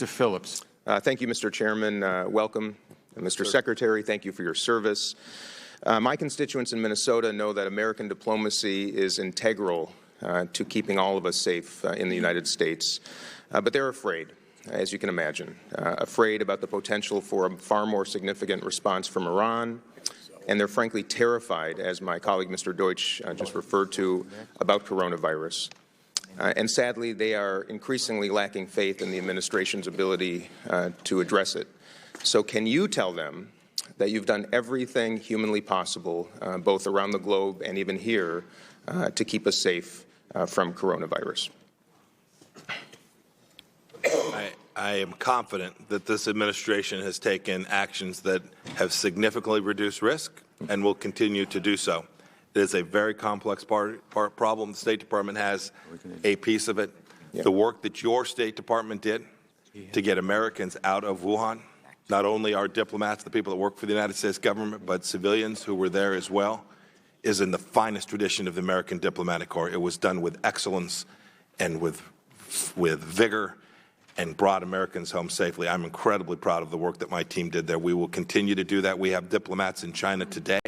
Mr. Phillips. Thank you, Mr. Chairman. Welcome. Mr. Secretary, thank you for your service. My constituents in Minnesota know that American diplomacy is integral to keeping all of us safe in the United States. But they're afraid, as you can imagine, afraid about the potential for a far more significant response from Iran. And they're frankly terrified, as my colleague Mr. Deutsch just referred to, about coronavirus. And sadly, they are increasingly lacking faith in the administration's ability to address it. So can you tell them that you've done everything humanly possible, both around the globe and even here, to keep us safe from coronavirus? I am confident that this administration has taken actions that have significantly reduced risk and will continue to do so. It is a very complex problem. The State Department has a piece of it. Yeah. The work that your State Department did to get Americans out of Wuhan, not only our diplomats, the people that work for the United States government, but civilians who were there as well, is in the finest tradition of the American diplomatic corps. It was done with excellence and with vigor and brought Americans home safely. I'm incredibly proud of the work that my team did there. We will continue to do that. We have diplomats in China today,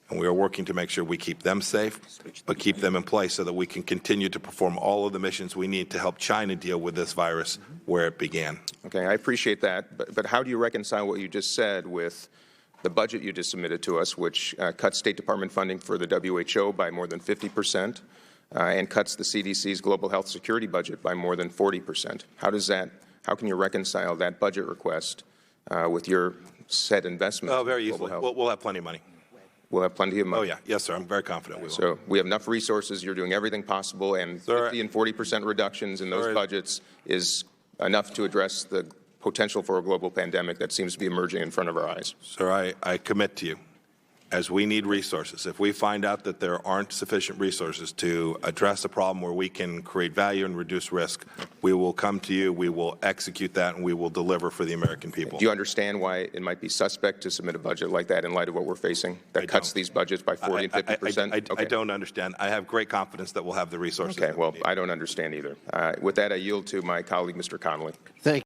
and we are working to make sure we keep them safe, but keep them in place so that we can continue to perform all of the missions we need to help China deal with this virus where it began. Okay, I appreciate that, but how do you reconcile what you just said with the budget you just submitted to us, which cuts State Department funding for the WHO by more than 50%, and cuts the CDC's global health security budget by more than 40%? How can you reconcile that budget request with your set investment? Oh, very easily. We'll have plenty of money. We'll have plenty of money. Oh, yeah. Yes, sir. I'm very confident we will. So we have enough resources. You're doing everything possible, and 50 and 40% reductions in those budgets is enough to address the potential for a global pandemic that seems to be emerging in front of our eyes. Sir, I commit to you, as we need resources, if we find out that there aren't sufficient resources to address a problem where we can create value and reduce risk, we will come to you, we will execute that, and we will deliver for the American people. Do you understand why it might be suspect to submit a budget like that in light of what we're facing, that cuts these budgets by 40 and 50%? I don't understand. I have great confidence that we'll have the resources. Okay, well, I don't understand either. With that, I yield to my colleague, Mr. Connolly. Thank you.